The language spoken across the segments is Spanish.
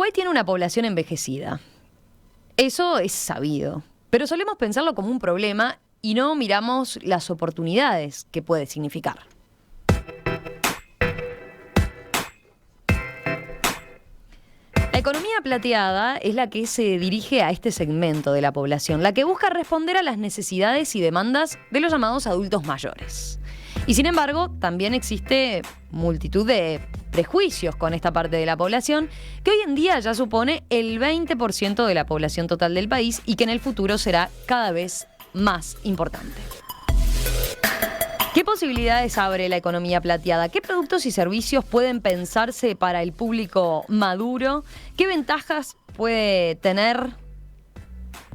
Uruguay tiene una población envejecida. Eso es sabido, pero solemos pensarlo como un problema y no miramos las oportunidades que puede significar. La economía plateada es la que se dirige a este segmento de la población, la que busca responder a las necesidades y demandas de los llamados adultos mayores. Y sin embargo, también existe multitud de prejuicios con esta parte de la población, que hoy en día ya supone el 20% de la población total del país y que en el futuro será cada vez más importante. ¿Qué posibilidades abre la economía plateada? ¿Qué productos y servicios pueden pensarse para el público maduro? ¿Qué ventajas puede tener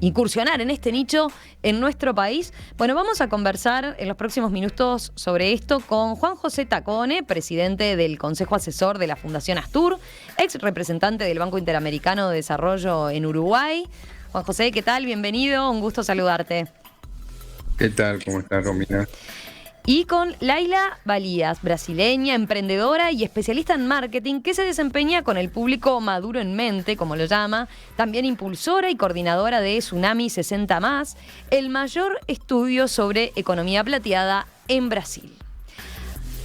incursionar en este nicho en nuestro país? Bueno, vamos a conversar en los próximos minutos sobre esto con Juan José Tacone, presidente del Consejo Asesor de la Fundación Astur, ex representante del Banco Interamericano de Desarrollo en Uruguay. Juan José, ¿qué tal? Bienvenido, un gusto saludarte. ¿Qué tal? ¿Cómo estás, Romina? Y con Laila Valías, brasileña, emprendedora y especialista en marketing que se desempeña con el público maduro en mente, como lo llama, también impulsora y coordinadora de Tsunami 60+, el mayor estudio sobre economía plateada en Brasil.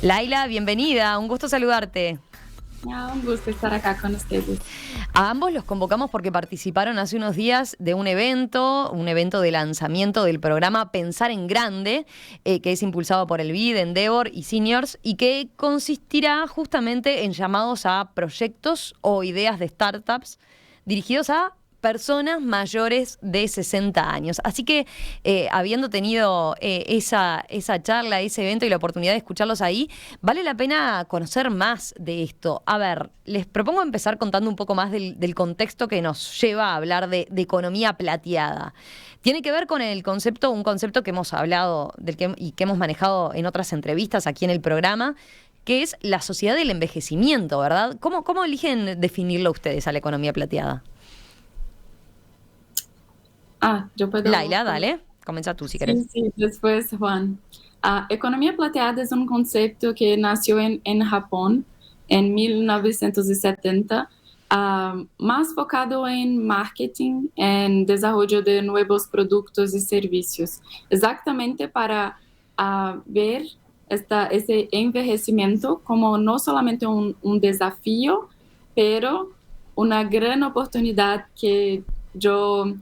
Laila, bienvenida, un gusto saludarte. Un gusto estar acá con ustedes. A ambos los convocamos porque participaron hace unos días de un evento de lanzamiento del programa Pensar en Grande, que es impulsado por el BID, Endeavor y Seniors, y que consistirá justamente en llamados a proyectos o ideas de startups dirigidos a personas mayores de 60 años. Así que, habiendo tenido esa charla, ese evento y la oportunidad de escucharlos ahí, vale la pena conocer más de esto. A ver, les propongo empezar contando un poco más del contexto que nos lleva a hablar de economía plateada. Tiene que ver con un concepto que hemos hablado y que hemos manejado en otras entrevistas aquí en el programa, que es la sociedad del envejecimiento, ¿verdad? ¿Cómo eligen definirlo ustedes a la economía plateada? Yo puedo... Laila, dale, comienza tú si querés. Sí, después Juan. Economía plateada es un concepto que nació en Japón en 1970, más focado en marketing, en desarrollo de nuevos productos y servicios, exactamente para ver ese envejecimiento como no solamente un desafío, pero una gran oportunidad que yo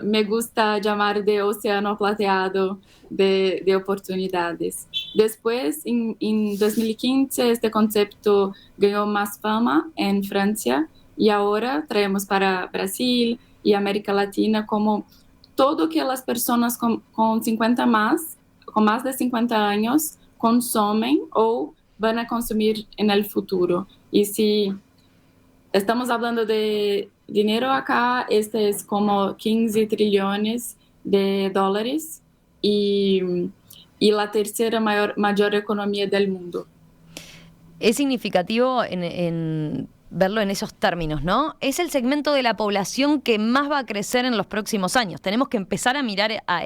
me gusta llamar de océano plateado de oportunidades. Después, en 2015, este concepto ganó más fama en Francia y ahora traemos para Brasil y América Latina como todo que las personas con más de 50 años consumen o van a consumir en el futuro. Y si estamos hablando de dinero acá, este es como 15 trillones de dólares y la tercera mayor economía del mundo. Es significativo en verlo en esos términos, ¿no? Es el segmento de la población que más va a crecer en los próximos años. Tenemos que empezar a mirar a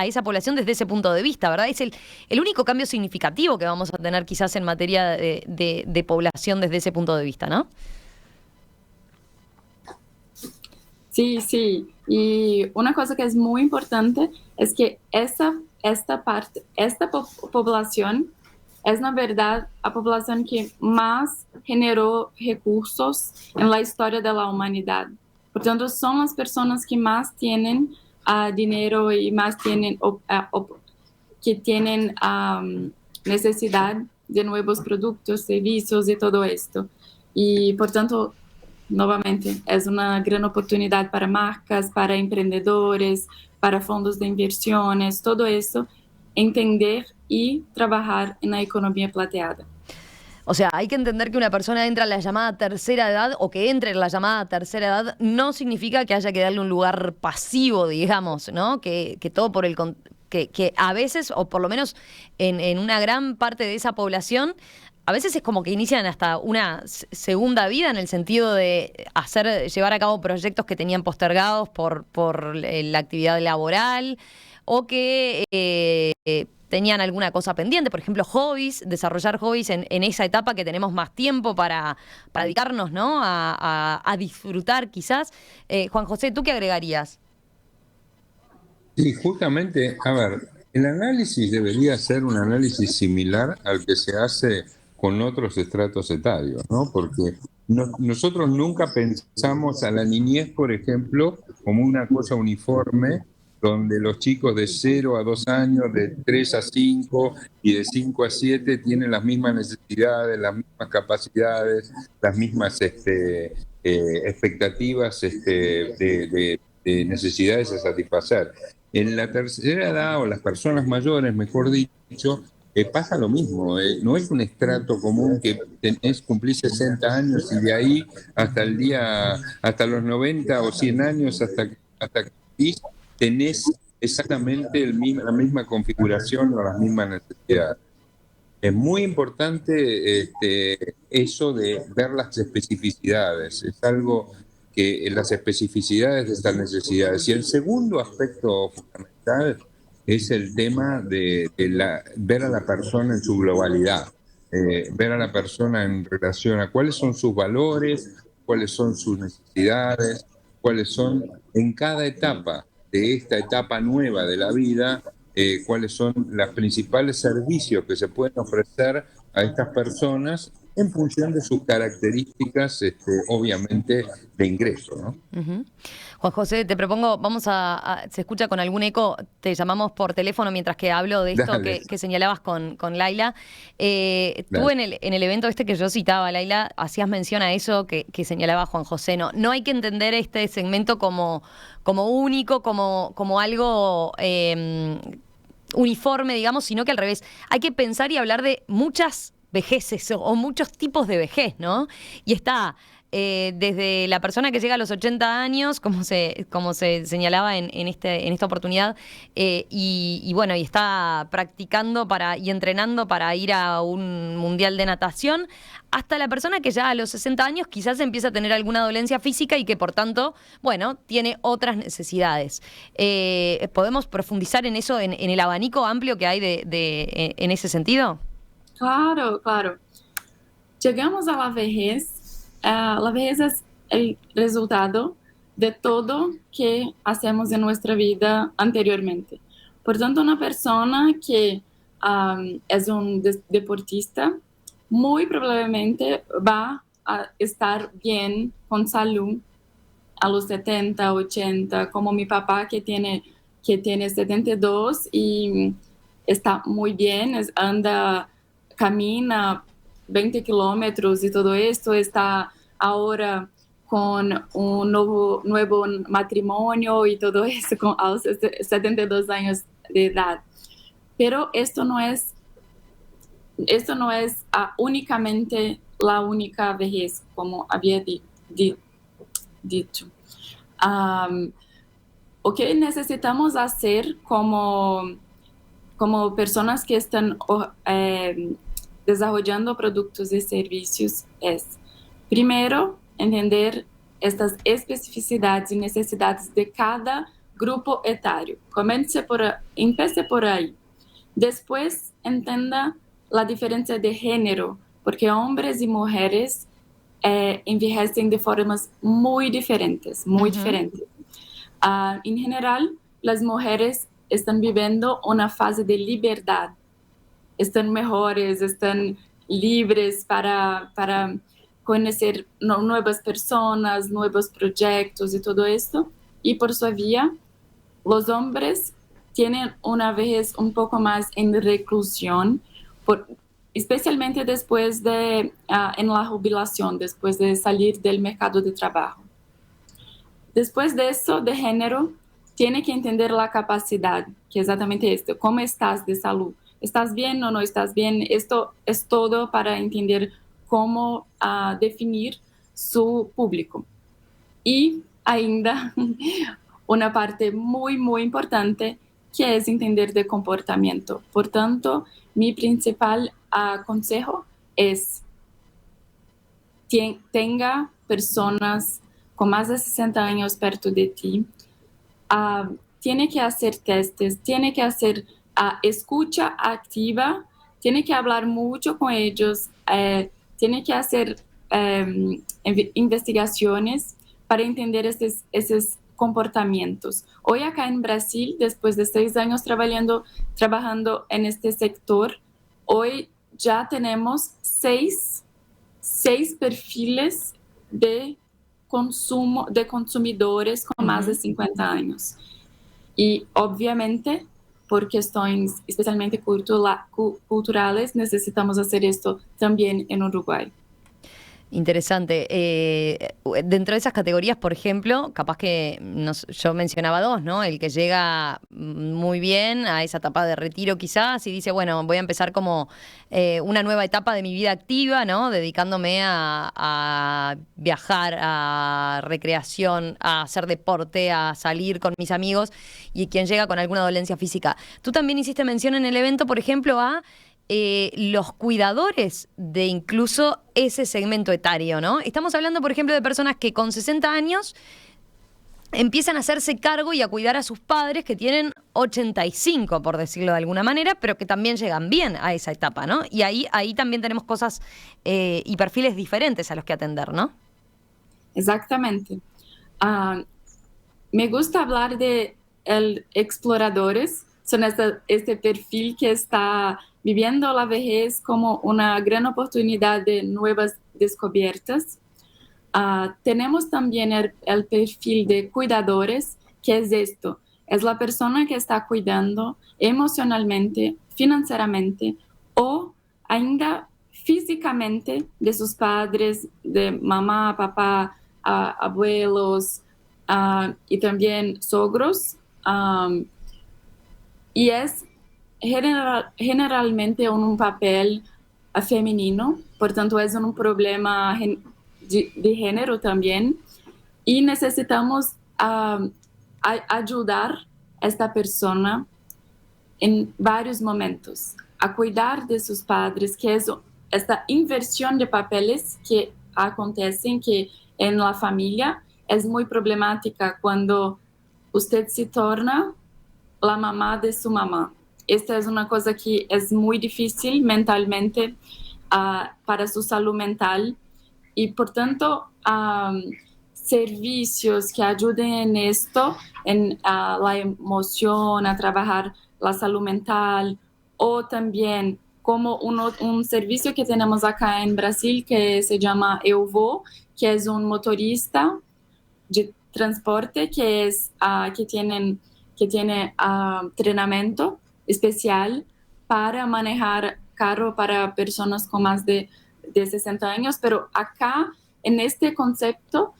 esa población desde ese punto de vista, ¿verdad? Es el único cambio significativo que vamos a tener quizás en materia de población desde ese punto de vista, ¿no? Sí. Y una cosa que es muy importante es que esta población es, na verdad, a población que más generó recursos en la historia de la humanidad. Por tanto, son las personas que más tienen dinero y más tienen necesidad de nuevos productos, servicios y todo esto. Y, por tanto, nuevamente, es una gran oportunidad para marcas, para emprendedores, para fondos de inversiones, todo eso, entender y trabajar en la economía plateada. O sea, hay que entender que una persona entra a la llamada tercera edad o que entre en la llamada tercera edad no significa que haya que darle un lugar pasivo, digamos, ¿no? Que todo por que a veces, o por lo menos en una gran parte de esa población, a veces es como que inician hasta una segunda vida en el sentido de llevar a cabo proyectos que tenían postergados por la actividad laboral o que tenían alguna cosa pendiente, por ejemplo, hobbies, desarrollar hobbies en esa etapa que tenemos más tiempo para dedicarnos, ¿no? A disfrutar quizás. Juan José, ¿tú qué agregarías? Sí, justamente, a ver, el análisis debería ser un análisis similar al que se hace con otros estratos etarios, ¿no? Porque nosotros nunca pensamos a la niñez, por ejemplo, como una cosa uniforme, donde los chicos de 0 a 2 años, de 3 a 5 y de 5 a 7 tienen las mismas necesidades, las mismas capacidades, las mismas expectativas de necesidades a satisfacer. En la tercera edad, o las personas mayores, mejor dicho, pasa lo mismo. No es un estrato común que cumplís 60 años y de ahí hasta los 90 o 100 años, hasta que tenés exactamente la misma configuración o las mismas necesidades. Es muy importante eso de ver las especificidades. Es algo que las especificidades de estas necesidades. Y el segundo aspecto fundamental es el tema de ver a la persona en su globalidad, ver a la persona en relación a cuáles son sus valores, cuáles son sus necesidades, cuáles son en cada etapa de esta etapa nueva de la vida, cuáles son los principales servicios que se pueden ofrecer a estas personas en función de sus características, obviamente, de ingreso, ¿no? Ujú. Juan José, te propongo, se escucha con algún eco, te llamamos por teléfono mientras que hablo de esto Dale, que señalabas con Laila. Tú dale. en el evento este que yo citaba, Laila, hacías mención a eso que señalaba Juan José. No hay que entender este segmento como único, como algo uniforme, digamos, sino que al revés. Hay que pensar y hablar de muchas vejeces o muchos tipos de vejez, ¿no? Y está desde la persona que llega a los 80 años, como se señalaba en esta oportunidad, y bueno, y está practicando y entrenando para ir a un mundial de natación, hasta la persona que ya a los 60 años quizás empieza a tener alguna dolencia física y que por tanto, bueno, tiene otras necesidades. ¿Podemos profundizar en eso, en el abanico amplio que hay en ese sentido? Claro, claro. Llegamos a la vejez. La vejez es el resultado de todo que hacemos en nuestra vida anteriormente. Por tanto, una persona que es un deportista, muy probablemente va a estar bien con salud a los 70, 80, como mi papá que tiene 72 y está muy bien, camina 20 kilómetros y todo esto, está ahora con un nuevo matrimonio y todo eso a los 72 años de edad. Pero esto no es únicamente la única vejez, como había dicho. O que necesitamos hacer como personas que están desarrollando productos y servicios es, primero, entender estas especificidades y necesidades de cada grupo etario. Empiece por ahí. Después, entenda la diferencia de género, porque hombres y mujeres envejecen de formas muy diferentes, muy diferentes. En general, las mujeres están viviendo una fase de libertad, están mejores, están libres para conocer nuevas personas, nuevos proyectos y todo esto. Y por su vía, los hombres tienen una vejez un poco más en reclusión, especialmente después en la jubilación, después de salir del mercado de trabajo. Después de eso, de género, tiene que entender la capacidad, que es exactamente esto. ¿Cómo estás de salud? ¿Estás bien o no estás bien? Esto es todo para entender cómo definir su público. Y ainda una parte muy, muy importante, que es entender de comportamiento. Por tanto, mi principal consejo es tenga personas con más de 60 años perto de ti. Tiene que hacer testes, tiene que hacer escucha activa, tiene que hablar mucho con ellos, tiene que hacer investigaciones para entender esos comportamientos. Hoy acá en Brasil, después de 6 años trabajando en este sector, hoy ya tenemos seis perfiles de consumo de consumidores con más de 50 años. Y obviamente, por cuestiones especialmente culturales, necesitamos hacer esto también en Uruguay. Interesante. Dentro de esas categorías, por ejemplo, capaz que yo mencionaba dos, ¿no? El que llega muy bien a esa etapa de retiro quizás y dice, bueno, voy a empezar como una nueva etapa de mi vida activa, ¿no? Dedicándome a viajar, a recreación, a hacer deporte, a salir con mis amigos, y quien llega con alguna dolencia física. Tú también hiciste mención en el evento, por ejemplo, a los cuidadores de incluso ese segmento etario, ¿no? Estamos hablando, por ejemplo, de personas que con 60 años empiezan a hacerse cargo y a cuidar a sus padres que tienen 85, por decirlo de alguna manera, pero que también llegan bien a esa etapa, ¿no? Y ahí también tenemos cosas y perfiles diferentes a los que atender, ¿no? Exactamente. Me gusta hablar de exploradores, son este perfil que está viviendo la vejez como una gran oportunidad de nuevas descubiertas. Tenemos también el perfil de cuidadores, que es esto, es la persona que está cuidando emocionalmente, financieramente o ainda físicamente de sus padres, de mamá, papá, abuelos y también sogros. Y es generalmente un papel femenino, por tanto es un problema de género también, y necesitamos ayudar a esta persona en varios momentos a cuidar de sus padres, que es esta inversión de papeles que acontecen, que en la familia es muy problemática cuando usted se torna la mamá de su mamá. Esta es una cosa que es muy difícil mentalmente para su salud mental, y por tanto servicios que ayuden en esto, en la emoción, a trabajar la salud mental, o también como un servicio que tenemos acá en Brasil que se llama Eu Vou, que es un motorista de transporte que tiene entrenamiento especial para manejar carro para personas con más de 60 años, pero acá en este concepto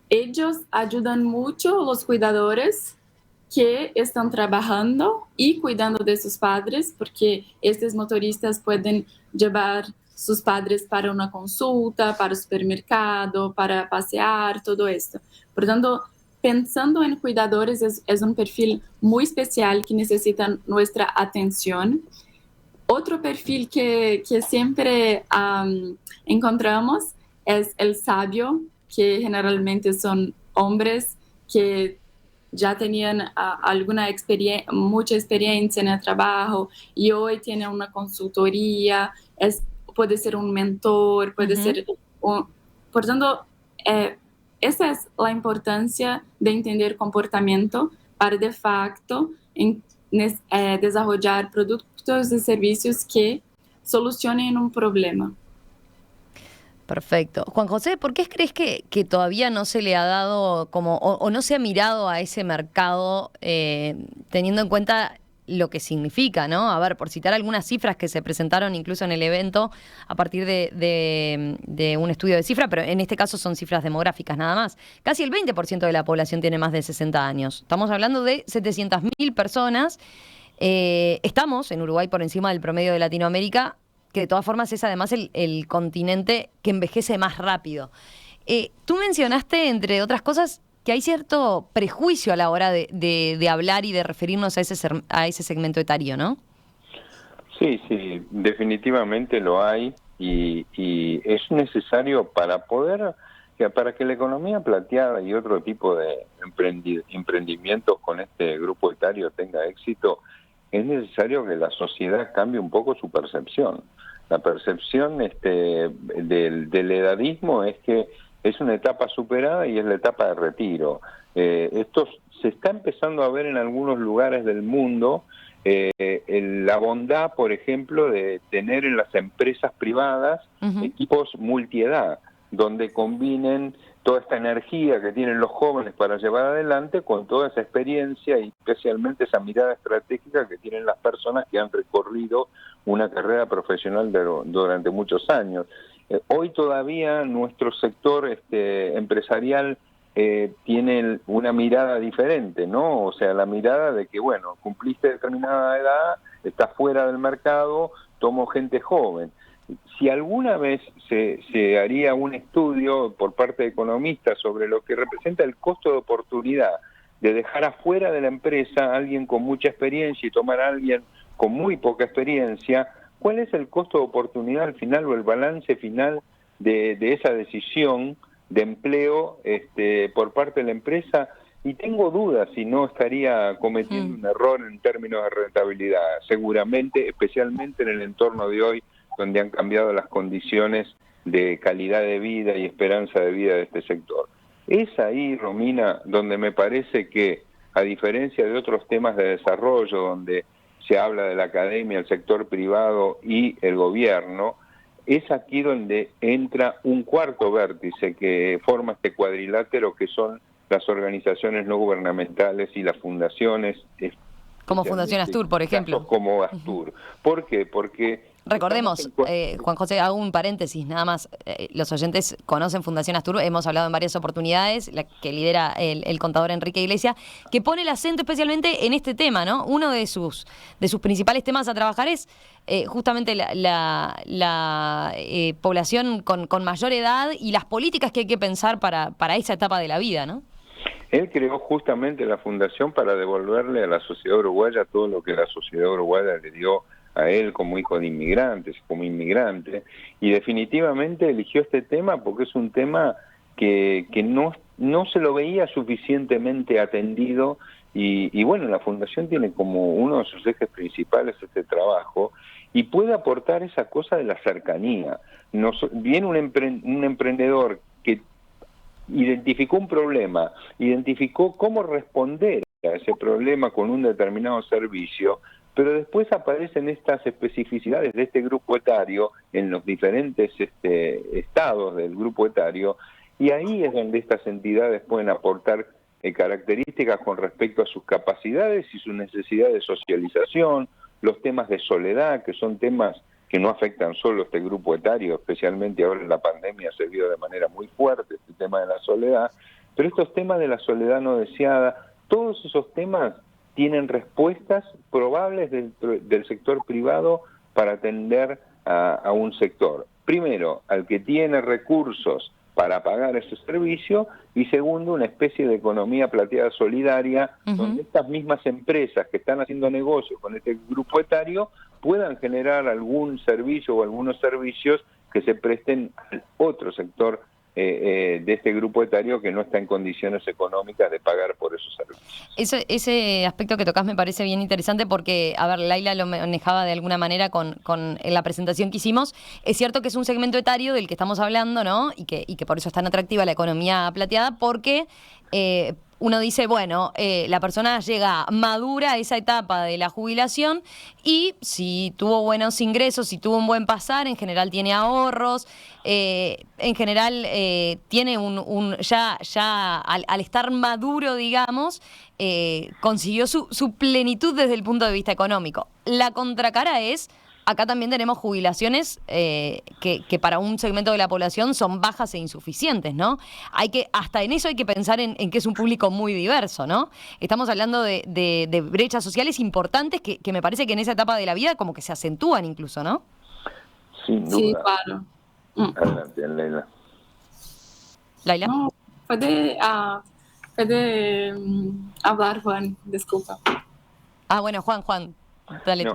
ellos ayudan mucho a los cuidadores que están trabajando y cuidando de sus padres, porque estos motoristas pueden llevar sus padres para una consulta, para el supermercado, para pasear, todo esto. Por tanto, pensando en cuidadores es un perfil muy especial que necesita nuestra atención. Otro perfil que siempre encontramos es el sabio, que generalmente son hombres que ya tenían mucha experiencia en el trabajo y hoy tienen una consultoría, puede ser un mentor, puede ser por tanto, esa es la importancia de entender comportamiento para de facto desarrollar productos y servicios que solucionen un problema. Perfecto. Juan José, ¿por qué crees que todavía no se le ha dado como o no se ha mirado a ese mercado teniendo en cuenta lo que significa, ¿no? A ver, por citar algunas cifras que se presentaron incluso en el evento a partir de un estudio de cifra, pero en este caso son cifras demográficas nada más. Casi el 20% de la población tiene más de 60 años. Estamos hablando de 700.000 personas. Estamos en Uruguay por encima del promedio de Latinoamérica, que de todas formas es además el continente que envejece más rápido. Tú mencionaste, entre otras cosas, que hay cierto prejuicio a la hora de hablar y de referirnos a ese segmento etario, ¿no? Sí, definitivamente lo hay y es necesario para que la economía plateada y otro tipo de emprendimientos con este grupo etario tenga éxito. es necesario que la sociedad cambie un poco su percepción. La percepción del edadismo es que es una etapa superada y es la etapa de retiro. Esto se está empezando a ver en algunos lugares del mundo, la bondad, por ejemplo, de tener en las empresas privadas equipos multiedad, donde combinen toda esta energía que tienen los jóvenes para llevar adelante con toda esa experiencia y especialmente esa mirada estratégica que tienen las personas que han recorrido una carrera profesional durante muchos años. Hoy todavía nuestro sector empresarial tiene una mirada diferente, ¿no? O sea, la mirada de que, bueno, cumpliste determinada edad, estás fuera del mercado, tomo gente joven. Si alguna vez se haría un estudio por parte de economistas sobre lo que representa el costo de oportunidad de dejar afuera de la empresa a alguien con mucha experiencia y tomar a alguien con muy poca experiencia, ¿cuál es el costo de oportunidad al final o el balance final de esa decisión de empleo por parte de la empresa? Y tengo dudas si no estaría cometiendo un error en términos de rentabilidad, seguramente, especialmente en el entorno de hoy, donde han cambiado las condiciones de calidad de vida y esperanza de vida de este sector. Es ahí, Romina, donde me parece que, a diferencia de otros temas de desarrollo, donde se habla de la academia, el sector privado y el gobierno, es aquí donde entra un cuarto vértice que forma este cuadrilátero, que son las organizaciones no gubernamentales y las fundaciones. Como Fundación Astur, por ejemplo. Como Astur. ¿Por qué? Porque... Recordemos, Juan José, hago un paréntesis, nada más, los oyentes conocen Fundación Astur, hemos hablado en varias oportunidades, la que lidera el contador Enrique Iglesias, que pone el acento especialmente en este tema, ¿no? Uno de sus principales temas a trabajar es justamente la población con mayor edad y las políticas que hay que pensar para esa etapa de la vida, ¿no? Él creó justamente la fundación para devolverle a la sociedad uruguaya todo lo que la sociedad uruguaya le dio a él como hijo de inmigrantes, como inmigrante, y definitivamente eligió este tema porque es un tema que no se lo veía suficientemente atendido, y bueno, la fundación tiene como uno de sus ejes principales este trabajo, y puede aportar esa cosa de la cercanía. Viene un emprendedor que identificó un problema, identificó cómo responder a ese problema con un determinado servicio, pero después aparecen estas especificidades de este grupo etario en los diferentes estados del grupo etario, y ahí es donde estas entidades pueden aportar características con respecto a sus capacidades y su necesidad de socialización, los temas de soledad, que son temas que no afectan solo a este grupo etario, especialmente ahora en la pandemia se vio de manera muy fuerte este tema de la soledad, pero estos temas de la soledad no deseada, todos esos temas tienen respuestas probables del sector privado para atender a un sector. Primero, al que tiene recursos para pagar ese servicio, y segundo, una especie de economía plateada solidaria, donde estas mismas empresas que están haciendo negocios con este grupo etario puedan generar algún servicio o algunos servicios que se presten al otro sector de este grupo etario que no está en condiciones económicas de pagar por esos servicios. Ese aspecto que tocas me parece bien interesante porque, a ver, Laila lo manejaba de alguna manera con la presentación que hicimos. Es cierto que es un segmento etario del que estamos hablando, ¿no? Y que por eso es tan atractiva la economía plateada, porque uno dice, bueno, la persona llega madura a esa etapa de la jubilación y si tuvo buenos ingresos, si tuvo un buen pasar, en general tiene ahorros, en general tiene ya al estar maduro, digamos, consiguió su plenitud desde el punto de vista económico. La contracara es... Acá también tenemos jubilaciones que para un segmento de la población son bajas e insuficientes, ¿no? Hasta en eso hay que pensar en que es un público muy diverso, ¿no? Estamos hablando de brechas sociales importantes que me parece que en esa etapa de la vida como que se acentúan incluso, ¿no? Sin duda. Sí, claro. Adelante, Laila. Laila. No, puede hablar, Juan, disculpa. Ah, bueno, Juan, dale.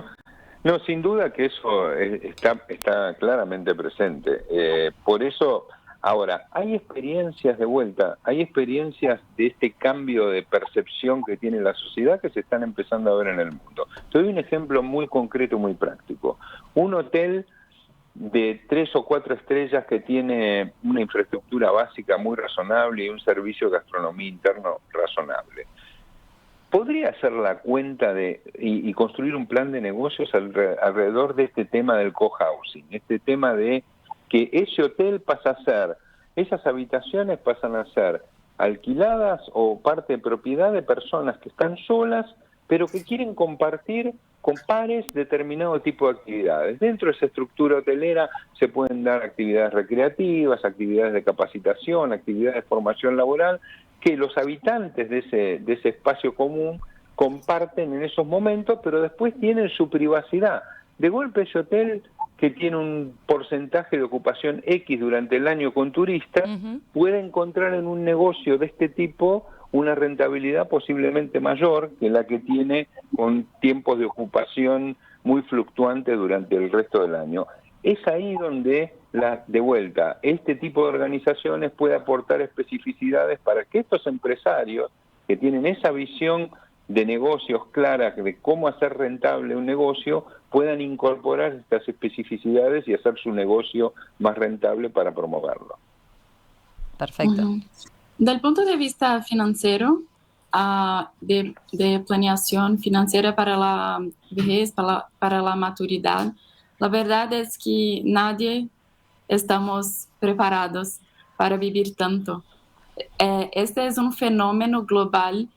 No, sin duda que eso está claramente presente. Por eso Ahora, hay experiencias de vuelta, hay experiencias de este cambio de percepción que tiene la sociedad que se están empezando a ver en el mundo. Te doy un ejemplo muy concreto, muy práctico. Un hotel de 3 o 4 estrellas que tiene una infraestructura básica muy razonable y un servicio de gastronomía interno razonable. ¿Podría hacer la cuenta y construir un plan de negocios alrededor de este tema del cohousing? Este tema de que ese hotel pasa a ser, esas habitaciones pasan a ser alquiladas o parte de propiedad de personas que están solas, pero que quieren compartir con pares determinado tipo de actividades. Dentro de esa estructura hotelera se pueden dar actividades recreativas, actividades de capacitación, actividades de formación laboral, que los habitantes de ese espacio común comparten en esos momentos, pero después tienen su privacidad. De golpe ese hotel, que tiene un porcentaje de ocupación X durante el año con turistas, puede encontrar en un negocio de este tipo una rentabilidad posiblemente mayor que la que tiene con tiempos de ocupación muy fluctuantes durante el resto del año. Es ahí donde, de vuelta, este tipo de organizaciones puede aportar especificidades para que estos empresarios que tienen esa visión de negocios clara de cómo hacer rentable un negocio, puedan incorporar estas especificidades y hacer su negocio más rentable para promoverlo. Perfecto. Del punto de vista financiero, de planeación financiera para la vejez, para la maturidad, la verdad es que nadie estamos preparados para vivir tanto. Este es un fenómeno global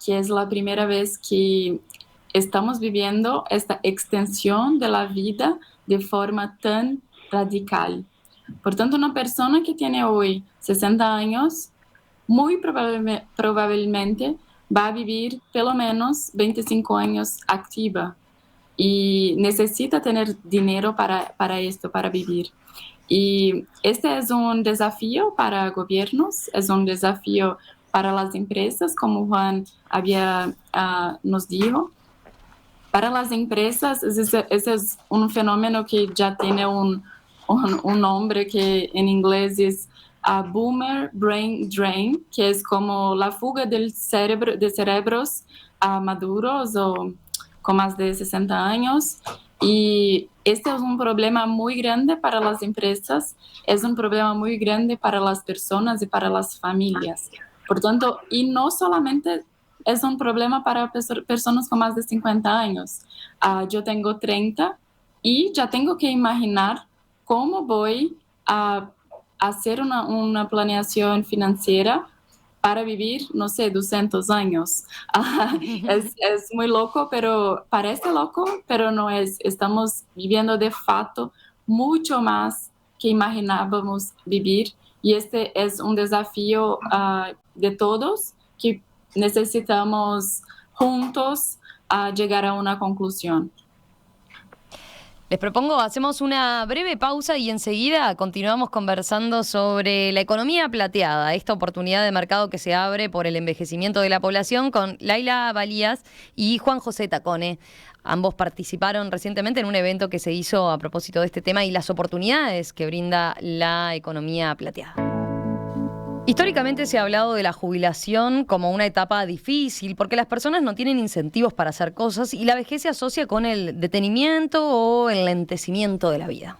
que es la primera vez que estamos viviendo esta extensión de la vida de forma tan radical. Por tanto, una persona que tiene hoy 60 años, muy probablemente va a vivir pelo menos 25 años activa y necesita tener dinero para esto, para vivir. Y este es un desafío para gobiernos, es un desafío para las empresas, como Juan nos dijo. Para las empresas, ese es un fenómeno que ya tiene un nombre que en inglés es Boomer Brain Drain, que es como la fuga de cerebros maduros o con más de 60 años. Y este es un problema muy grande para las empresas, es un problema muy grande para las personas y para las familias. Por tanto, y no solamente es un problema para personas con más de 50 años. Yo tengo 30 y ya tengo que imaginar cómo voy a hacer una planeación financiera para vivir, no sé, 200 años. Es muy loco, pero parece loco, pero no es. Estamos viviendo de facto mucho más que imaginábamos vivir. Y este es un desafío de todos que necesitamos juntos llegar a una conclusión. Les propongo, hacemos una breve pausa y enseguida continuamos conversando sobre la economía plateada, esta oportunidad de mercado que se abre por el envejecimiento de la población con Laila Balías y Juan José Tacone. Ambos participaron recientemente en un evento que se hizo a propósito de este tema y las oportunidades que brinda la economía plateada. Históricamente se ha hablado de la jubilación como una etapa difícil porque las personas no tienen incentivos para hacer cosas y la vejez se asocia con el detenimiento o el lentecimiento de la vida.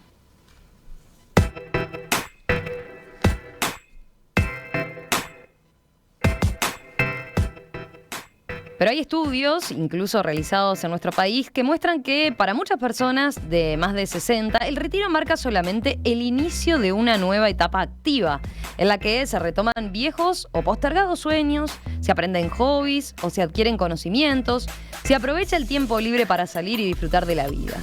Pero hay estudios, incluso realizados en nuestro país, que muestran que para muchas personas de más de 60, el retiro marca solamente el inicio de una nueva etapa activa, en la que se retoman viejos o postergados sueños, se aprenden hobbies o se adquieren conocimientos, se aprovecha el tiempo libre para salir y disfrutar de la vida.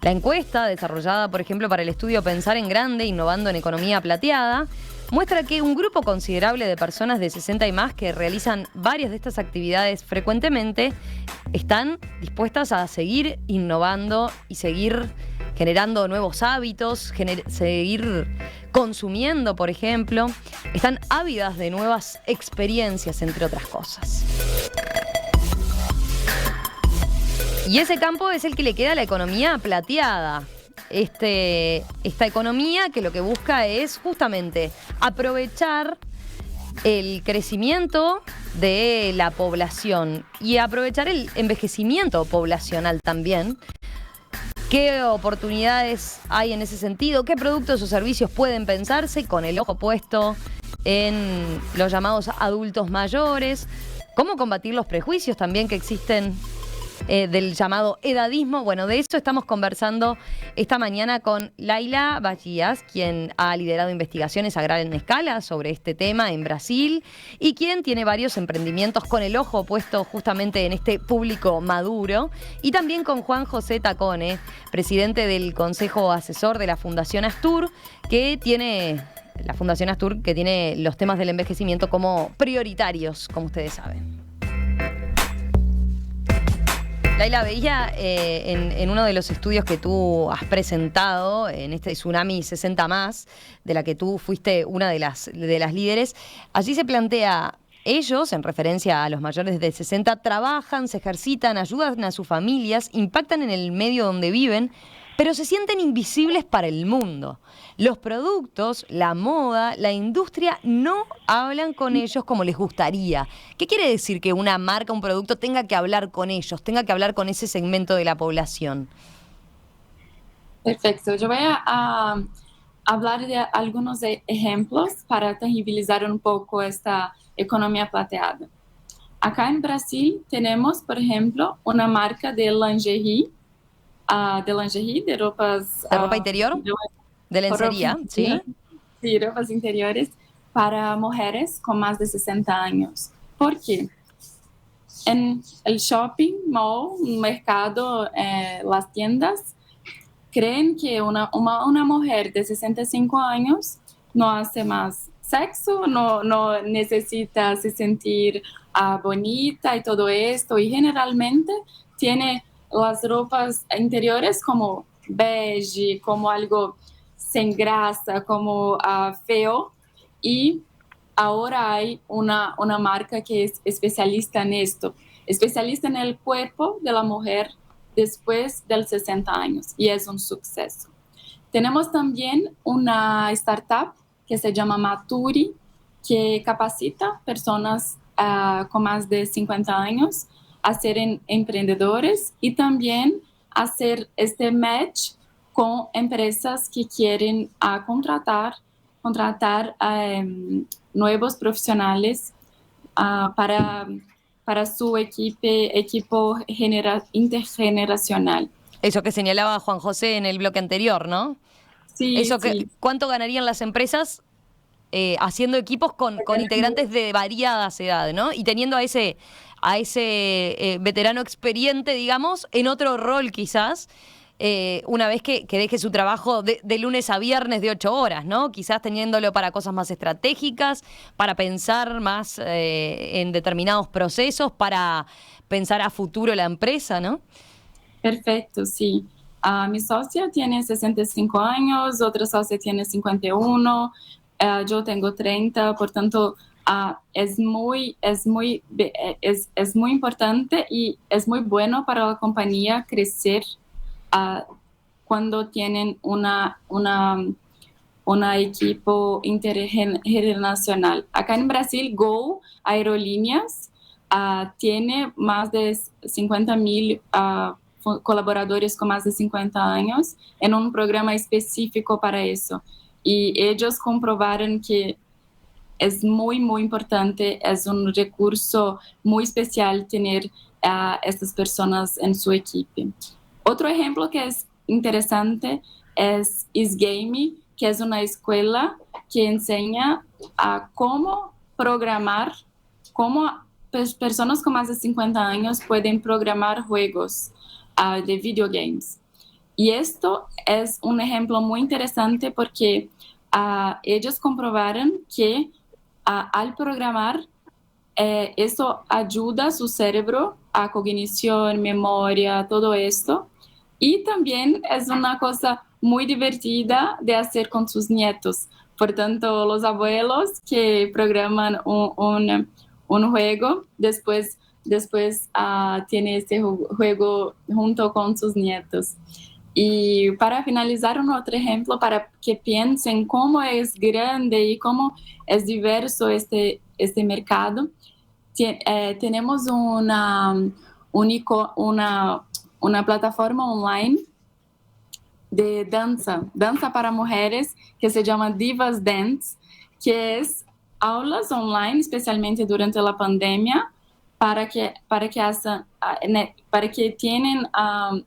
La encuesta, desarrollada, por ejemplo, para el estudio Pensar en Grande, Innovando en Economía Plateada, muestra que un grupo considerable de personas de 60 y más que realizan varias de estas actividades frecuentemente están dispuestas a seguir innovando y seguir generando nuevos hábitos, seguir consumiendo, por ejemplo. Están ávidas de nuevas experiencias, entre otras cosas. Y ese campo es el que le queda a la economía plateada. esta economía que lo que busca es justamente aprovechar el crecimiento de la población y aprovechar el envejecimiento poblacional también. ¿Qué oportunidades hay en ese sentido? ¿Qué productos o servicios pueden pensarse con el ojo puesto en los llamados adultos mayores? ¿Cómo combatir los prejuicios también que existen del llamado edadismo? Bueno, de eso estamos conversando esta mañana con Laila Bajías, quien ha liderado investigaciones a gran escala sobre este tema en Brasil y quien tiene varios emprendimientos con el ojo puesto justamente en este público maduro. Y también con Juan José Tacone, presidente del Consejo Asesor de la Fundación Astur, que tiene los temas del envejecimiento como prioritarios, como ustedes saben. Laila, veía en uno de los estudios que tú has presentado, en este Tsunami 60+, de la que tú fuiste una de las líderes, allí se plantea, ellos, en referencia a los mayores de 60, trabajan, se ejercitan, ayudan a sus familias, impactan en el medio donde viven, pero se sienten invisibles para el mundo. Los productos, la moda, la industria no hablan con ellos como les gustaría. ¿Qué quiere decir que una marca, un producto tenga que hablar con ellos, tenga que hablar con ese segmento de la población? Perfecto. Yo voy a hablar de algunos ejemplos para tangibilizar un poco esta economía plateada. Acá en Brasil tenemos, por ejemplo, una marca de lingerie, de ropas... ¿De ropa interior? De lencería, ¿sí? Sí, ropas interiores para mujeres con más de 60 años. ¿Por qué? En el shopping mall, un mercado, las tiendas, creen que una mujer de 65 años no hace más sexo, no necesita se sentir bonita y todo esto, y generalmente tiene las ropas interiores como beige, como algo sin grasa, como feo, y ahora hay una marca que es especialista en esto, especialista en el cuerpo de la mujer después de los 60 años, y es un suceso. Tenemos también una startup que se llama Maturi, que capacita personas con más de 50 años a ser emprendedores y también hacer este match con empresas que quieren contratar nuevos profesionales para su equipo intergeneracional. Eso que señalaba Juan José en el bloque anterior, ¿no? Sí, eso sí. ¿Cuánto ganarían las empresas haciendo equipos con integrantes de variadas edades, ¿no? Y teniendo a ese veterano experiente, digamos, en otro rol quizás, una vez que deje su trabajo de lunes a viernes de 8 horas, ¿no? Quizás teniéndolo para cosas más estratégicas, para pensar más en determinados procesos, para pensar a futuro la empresa, ¿no? Perfecto, sí. Mi socia tiene 65 años, otra socia tiene 51, yo tengo 30, por tanto, es muy importante y es muy bueno para la compañía crecer cuando tienen una equipo internacional. Acá en Brasil, Gol Aerolíneas tiene más de 50.000 colaboradores con más de 50 años en un programa específico para eso. Y ellos comprobaron que es muy, muy importante, es un recurso muy especial tener a estas personas en su equipo. Otro ejemplo que es interesante es Isgame, que es una escuela que enseña a cómo programar, cómo personas con más de 50 años pueden programar juegos de videogames. Y esto es un ejemplo muy interesante porque ellos comprobaron que al programar, eso ayuda a su cerebro a cognición, memoria, todo esto. Y también es una cosa muy divertida de hacer con sus nietos. Por tanto, los abuelos que programan un juego, después tiene este juego junto con sus nietos. Y para finalizar, un otro ejemplo para que piensen cómo es grande y cómo es diverso este mercado. Tenemos una plataforma online de danza para mujeres, que se llama Divas Dance, que es aulas online, especialmente durante la pandemia, para que tienen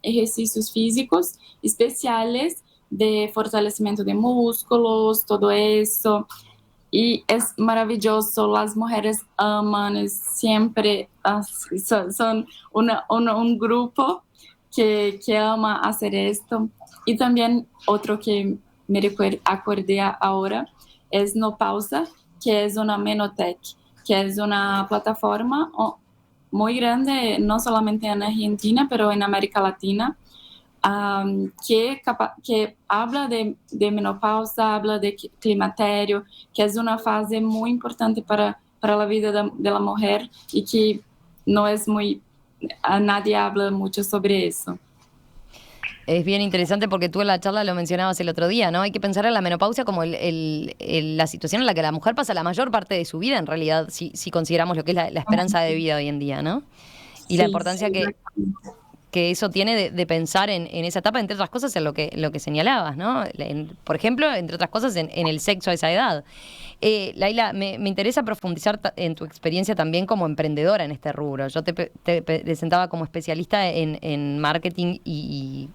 ejercicios físicos especiales de fortalecimiento de músculos, todo eso. Y es maravilloso, las mujeres aman, es siempre son un grupo que ama hacer esto. Y también otro que me acordé ahora es No Pausa, que es una menotech, que es una plataforma muy grande, no solamente en Argentina, pero en América Latina, que habla de menopausa, habla de climaterio, que es una fase muy importante para la vida de la mujer y que no es nadie habla mucho sobre eso. Es bien interesante porque tú en la charla lo mencionabas el otro día, ¿no? Hay que pensar en la menopausia como la situación en la que la mujer pasa la mayor parte de su vida, en realidad, si consideramos lo que es la esperanza de vida hoy en día, ¿no? Y la importancia que eso tiene de pensar en esa etapa, entre otras cosas, en lo que señalabas, ¿no? Por ejemplo, entre otras cosas, en el sexo a esa edad. Laila, me interesa profundizar en tu experiencia también como emprendedora en este rubro. Yo te presentaba como especialista en marketing y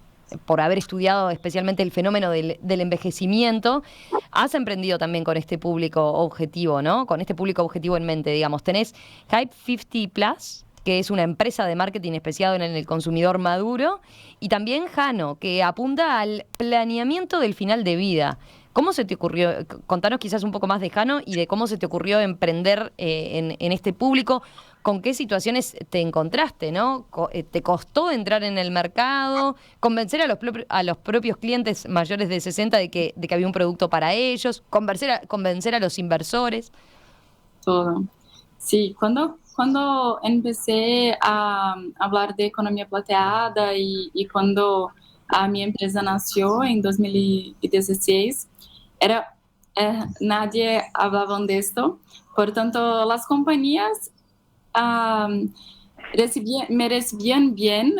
por haber estudiado especialmente el fenómeno del envejecimiento, has emprendido también con este público objetivo, ¿no? Con este público objetivo en mente, digamos. Tenés Hype 50 Plus, que es una empresa de marketing especializada en el consumidor maduro, y también Jano, que apunta al planeamiento del final de vida. ¿Cómo se te ocurrió? Contanos quizás un poco más de Jano y de cómo se te ocurrió emprender en este público. ¿Con qué situaciones te encontraste, no? ¿Te costó entrar en el mercado? ¿Convencer a los propios clientes mayores de 60 de que había un producto para ellos? ¿Convencer a los inversores? Todo. Sí, cuando empecé a hablar de economía plateada y cuando mi empresa nació en 2016, nadie hablaba de esto. Por tanto, las compañías me recibían bien,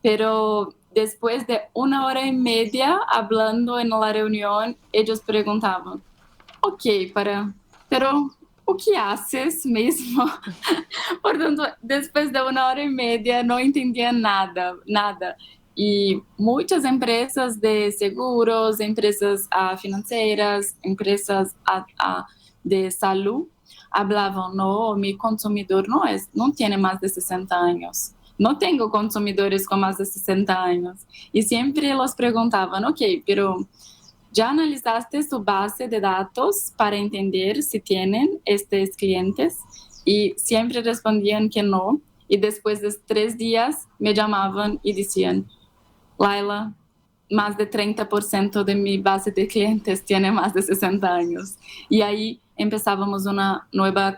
pero después de 1 hora y media hablando en la reunión, ellos preguntaban, ok, pero o que haces mesmo? Por tanto, después de 1 hora y media no entendía nada. Y muchas empresas de seguros, empresas financieras, empresas de salud hablaban, no, mi consumidor no tiene más de 60 años. No tengo consumidores con más de 60 años. Y siempre los preguntaban, ok, pero ¿ya analizaste su base de datos para entender si tienen estos clientes? Y siempre respondían que no. Y después de 3 días me llamaban y decían, Laila, más de 30% de mi base de clientes tiene más de 60 años. Y ahí empezábamos una nueva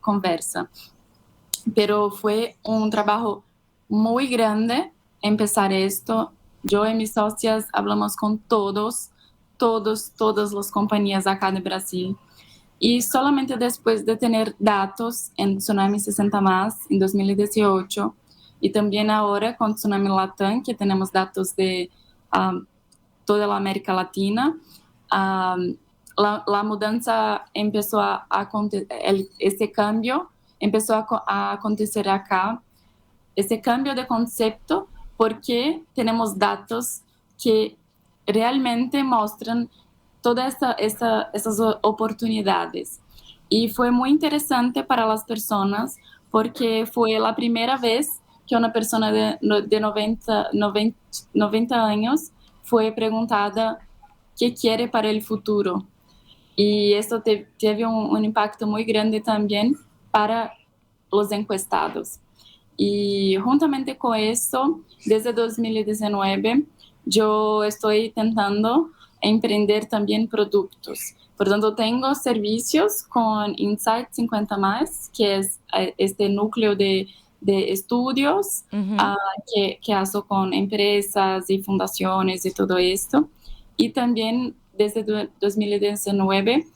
conversa. Pero fue un trabajo muy grande empezar esto. Yo y mis socias hablamos con todas las compañías acá de Brasil. Y solamente después de tener datos en Tsunami 60 Más, en 2018, y también ahora con Tsunami Latam, que tenemos datos de toda la América Latina, la mudanza empezó a acontecer, ese cambio empezó a acontecer acá, ese cambio de concepto, porque tenemos datos que realmente muestran todas esas oportunidades. Y fue muy interesante para las personas porque fue la primera vez que una persona de 90 años fue preguntada qué quiere para el futuro. Y esto teve un impacto muy grande también para los encuestados. Y juntamente con eso, desde 2019, yo estoy intentando emprender también productos. Por tanto, tengo servicios con Insight 50 Más, que es este núcleo de de estudios que hago con empresas y fundaciones y todo esto. Y también desde 2019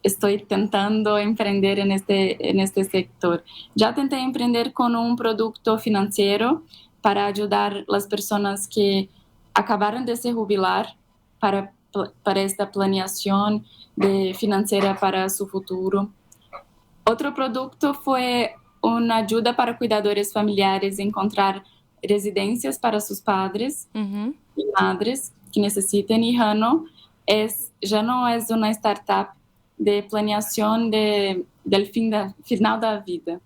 estoy intentando emprender en este sector. Ya intenté emprender con un producto financiero para ayudar a las personas que acabaron de se jubilar para esta planeación financiera para su futuro. Otro producto fue una ayuda para cuidadores familiares encontrar residencias para sus padres y madres que necesiten. Y Hano ya no es una startup de planeación del final de la vida.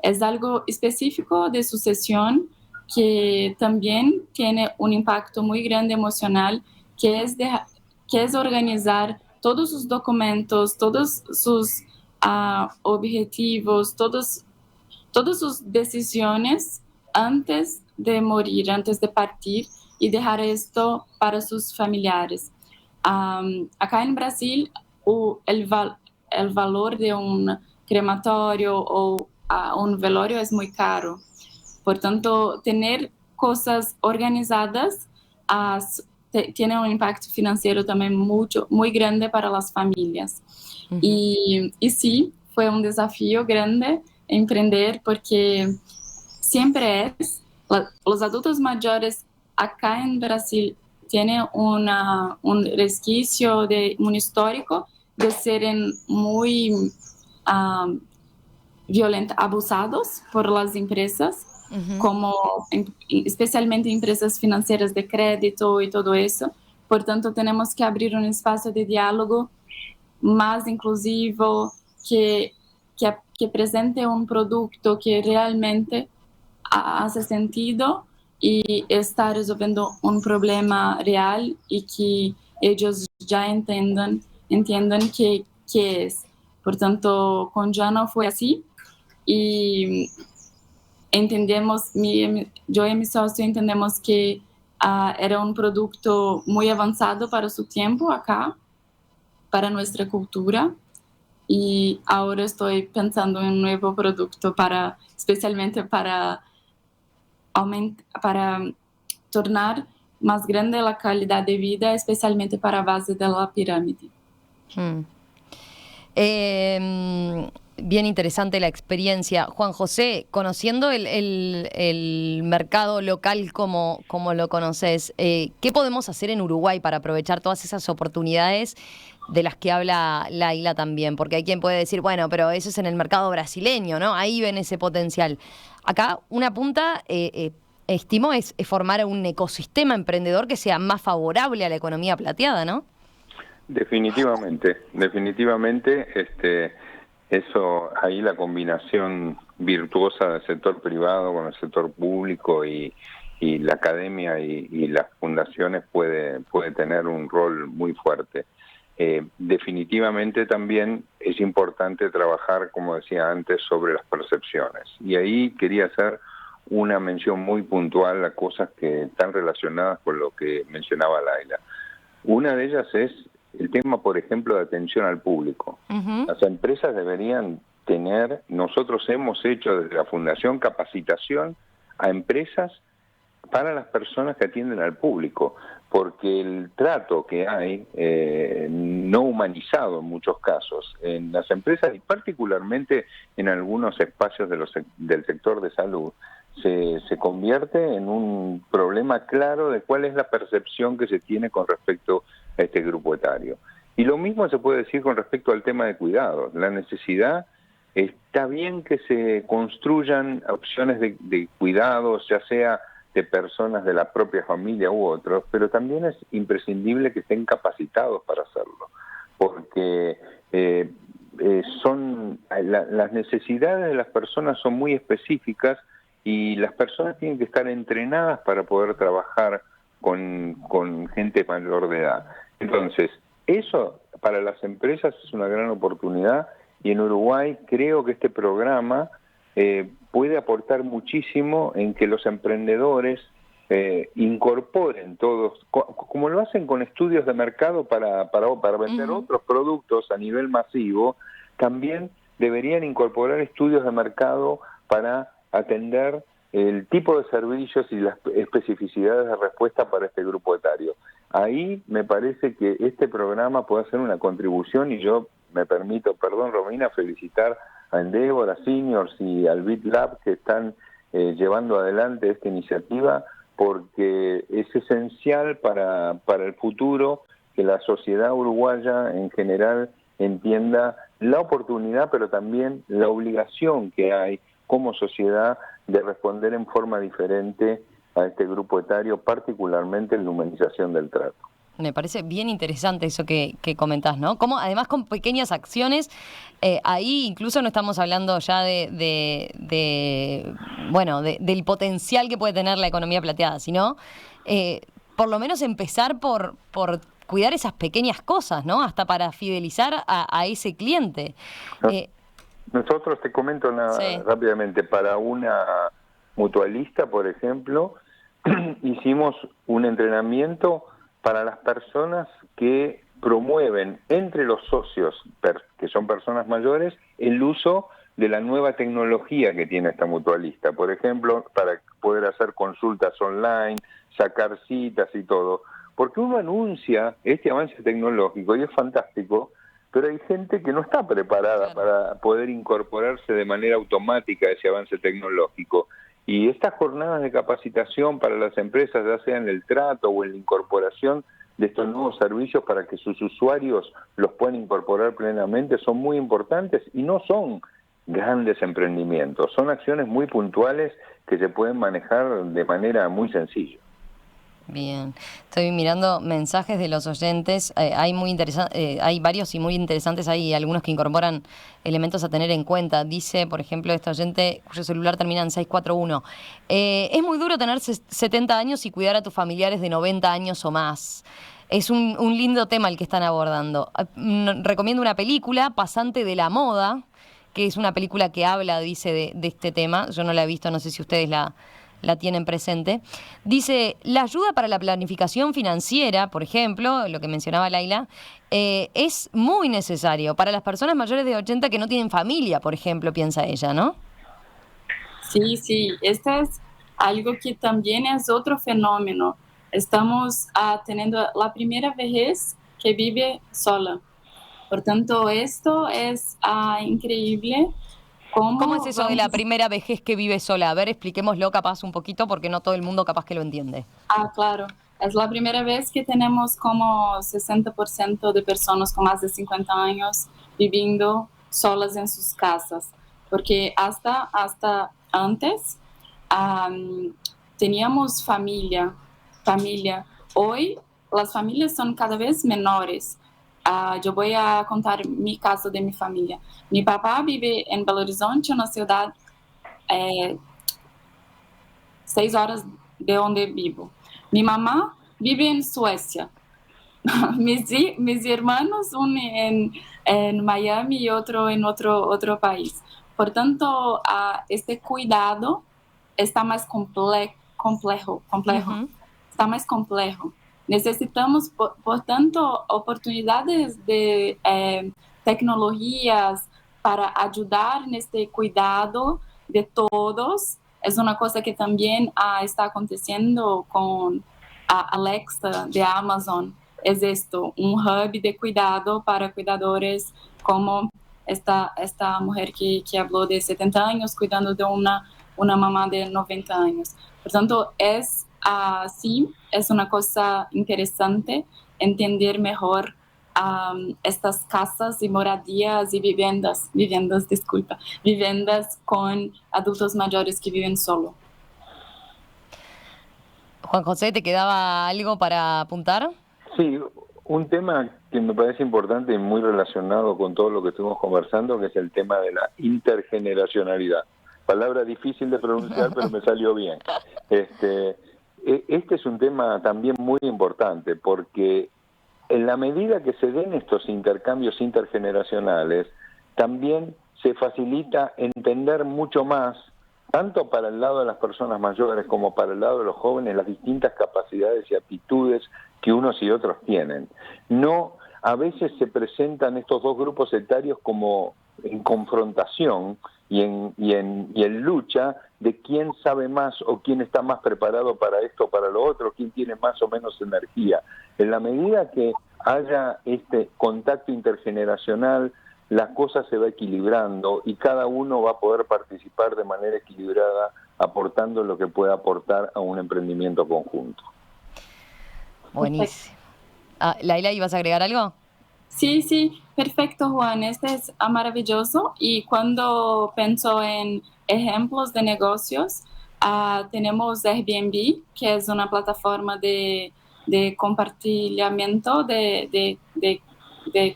Es algo específico de sucesión que también tiene un impacto muy grande emocional, que es organizar todos sus documentos, todos sus objetivos, todas sus decisiones antes de morir, antes de partir, y dejar esto para sus familiares. Acá en Brasil, el valor de un crematorio o un velorio es muy caro. Por tanto, tener cosas organizadas tiene un impacto financiero también muy grande para las familias. Y sí, fue un desafío grande emprender, porque siempre los adultos mayores acá en Brasil tienen un resquicio de un histórico de serem muy abusados por las empresas, como especialmente empresas financieras de crédito y todo eso. Por tanto, tenemos que abrir un espacio de diálogo más inclusivo, que presente un producto que realmente hace sentido y está resolviendo un problema real, y que ellos ya entiendan qué es. Por tanto, con Jano fue así, y entendemos, yo y mi socio entendemos que era un producto muy avanzado para su tiempo acá, para nuestra cultura, y ahora estoy pensando en un nuevo producto especialmente para tornar más grande la calidad de vida, especialmente para la base de la pirámide. Bien interesante la experiencia. Juan José, conociendo el mercado local como lo conoces, ¿qué podemos hacer en Uruguay para aprovechar todas esas oportunidades de las que habla Laila también? Porque hay quien puede decir, bueno, pero eso es en el mercado brasileño, ¿no? Ahí ven ese potencial. Acá una punta, estimo, es formar un ecosistema emprendedor que sea más favorable a la economía plateada, ¿no? Definitivamente. Eso, ahí la combinación virtuosa del sector privado con el sector público y la academia y las fundaciones puede tener un rol muy fuerte. Definitivamente también es importante trabajar, como decía antes, sobre las percepciones. Y ahí quería hacer una mención muy puntual a cosas que están relacionadas con lo que mencionaba Laila. Una de ellas es el tema, por ejemplo, de atención al público. Las empresas deberían tener, nosotros hemos hecho desde la Fundación capacitación a empresas para las personas que atienden al público, porque el trato que hay, no humanizado en muchos casos, en las empresas y particularmente en algunos espacios del sector de salud, se convierte en un problema claro de cuál es la percepción que se tiene con respecto a este grupo etario. Y lo mismo se puede decir con respecto al tema de cuidados. La necesidad, está bien que se construyan opciones de cuidados, ya sea de personas de la propia familia u otros, pero también es imprescindible que estén capacitados para hacerlo, porque las necesidades de las personas son muy específicas, y las personas tienen que estar entrenadas para poder trabajar con gente mayor de edad. Entonces, eso para las empresas es una gran oportunidad, y en Uruguay creo que este programa puede aportar muchísimo en que los emprendedores incorporen todos, como lo hacen con estudios de mercado para vender otros productos a nivel masivo, también deberían incorporar estudios de mercado para atender el tipo de servicios y las especificidades de respuesta para este grupo etario. Ahí me parece que este programa puede hacer una contribución y yo me permito, perdón Romina, felicitar a Endeavor, a Seniors y al BitLab que están llevando adelante esta iniciativa porque es esencial para el futuro que la sociedad uruguaya en general entienda la oportunidad, pero también la obligación que hay como sociedad de responder en forma diferente a este grupo etario, particularmente en la humanización del trato. Me parece bien interesante eso que comentás, ¿no? Como además con pequeñas acciones, ahí incluso no estamos hablando ya del potencial que puede tener la economía plateada, sino por lo menos empezar por cuidar esas pequeñas cosas, ¿no? Hasta para fidelizar a ese cliente. Nosotros, te comento Sí. rápidamente, para una mutualista, por ejemplo, hicimos un entrenamiento para las personas que promueven entre los socios, que son personas mayores, el uso de la nueva tecnología que tiene esta mutualista. Por ejemplo, para poder hacer consultas online, sacar citas y todo. Porque uno anuncia este avance tecnológico y es fantástico, pero hay gente que no está preparada para poder incorporarse de manera automática a ese avance tecnológico. Y estas jornadas de capacitación para las empresas, ya sea en el trato o en la incorporación de estos nuevos servicios para que sus usuarios los puedan incorporar plenamente, son muy importantes y no son grandes emprendimientos, son acciones muy puntuales que se pueden manejar de manera muy sencilla. Bien, estoy mirando mensajes de los oyentes, hay varios y muy interesantes, hay algunos que incorporan elementos a tener en cuenta. Dice, por ejemplo, este oyente cuyo celular termina en 641, es muy duro tener 70 años y cuidar a tus familiares de 90 años o más. Es un lindo tema el que están abordando. Recomiendo una película, Pasante de la Moda, que es una película que habla, dice, de este tema. Yo no la he visto, no sé si ustedes la tienen presente. Dice, la ayuda para la planificación financiera, por ejemplo, lo que mencionaba Laila, es muy necesario para las personas mayores de 80 que no tienen familia, por ejemplo, piensa ella, ¿no? Sí, este es algo que también es otro fenómeno. Estamos teniendo la primera vejez que vive sola. Por tanto, esto es increíble. ¿Cómo es eso de la primera vejez que vive sola? A ver, expliquémoslo capaz un poquito porque no todo el mundo capaz que lo entiende. Claro. Es la primera vez que tenemos como 60% de personas con más de 50 años viviendo solas en sus casas. Porque hasta antes teníamos familia. Hoy las familias son cada vez menores. Yo voy a contar mi caso de mi familia. Mi papá vive en Belo Horizonte, una ciudad 6 horas de donde vivo. Mi mamá vive en Suecia. Mis hermanos, uno en Miami y otro en otro país. Por tanto, este cuidado está más complejo. Uh-huh. Está más complejo. Necesitamos, por tanto, oportunidades de tecnologías para ayudar en este cuidado de todos. Es una cosa que también está aconteciendo con Alexa de Amazon. Es esto, un hub de cuidado para cuidadores como esta mujer que habló de 70 años cuidando de una mamá de 90 años. Por tanto, sí, es una cosa interesante entender mejor estas casas y moradías y viviendas con adultos mayores que viven solo. Juan José, ¿te quedaba algo para apuntar? Sí, un tema que me parece importante y muy relacionado con todo lo que estuvimos conversando, que es el tema de la intergeneracionalidad. Palabra difícil de pronunciar, pero me salió bien. Este es un tema también muy importante, porque en la medida que se den estos intercambios intergeneracionales, también se facilita entender mucho más, tanto para el lado de las personas mayores como para el lado de los jóvenes, las distintas capacidades y aptitudes que unos y otros tienen. A veces se presentan estos dos grupos etarios como en confrontación y en lucha de quién sabe más o quién está más preparado para esto o para lo otro, quién tiene más o menos energía. En la medida que haya este contacto intergeneracional, la cosa se va equilibrando y cada uno va a poder participar de manera equilibrada, aportando lo que pueda aportar a un emprendimiento conjunto. Buenísimo. Laila, ¿ibas a agregar algo? Sí, perfecto, Juan. Este es maravilloso. Y cuando pienso en ejemplos de negocios, tenemos Airbnb, que es una plataforma de compartimiento de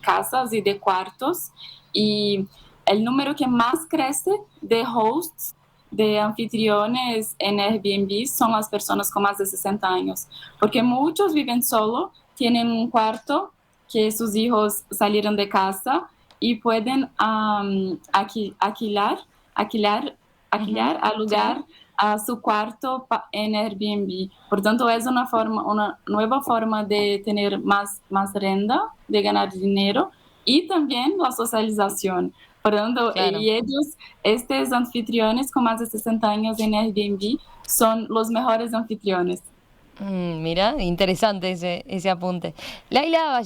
casas y de cuartos. Y el número que más crece de hosts, de anfitriones en Airbnb, son las personas con más de 60 años, porque muchos viven solo, tienen un cuarto que sus hijos salieron de casa y pueden alugar a su cuarto en Airbnb. Por tanto, es una nueva forma de tener más renta, de ganar dinero y también la socialización. Por tanto, claro. Y ellos, estos anfitriones con más de 60 años en Airbnb, son los mejores anfitriones. Mira, interesante ese apunte. Laila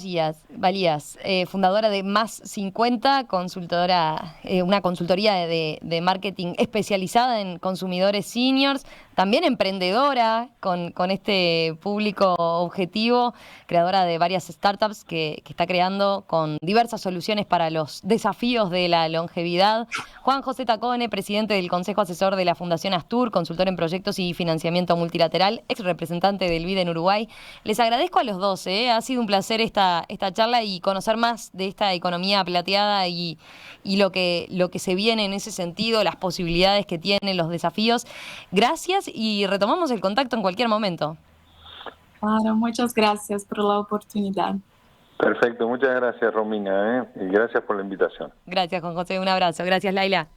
Valías, fundadora de Más 50, consultora, una consultoría de marketing especializada en consumidores seniors, también emprendedora con este público objetivo, creadora de varias startups que está creando con diversas soluciones para los desafíos de la longevidad. Juan José Tacone, presidente del Consejo Asesor de la Fundación Astur, consultor en proyectos y financiamiento multilateral, ex representante del BID en Uruguay. Les agradezco a los dos, ha sido un placer esta charla y conocer más de esta economía plateada y lo que se viene en ese sentido, las posibilidades que tienen, los desafíos. Gracias y retomamos el contacto en cualquier momento. Claro, muchas gracias por la oportunidad. Perfecto, muchas gracias, Romina, y gracias por la invitación. Gracias, Juan José, un abrazo. Gracias, Laila.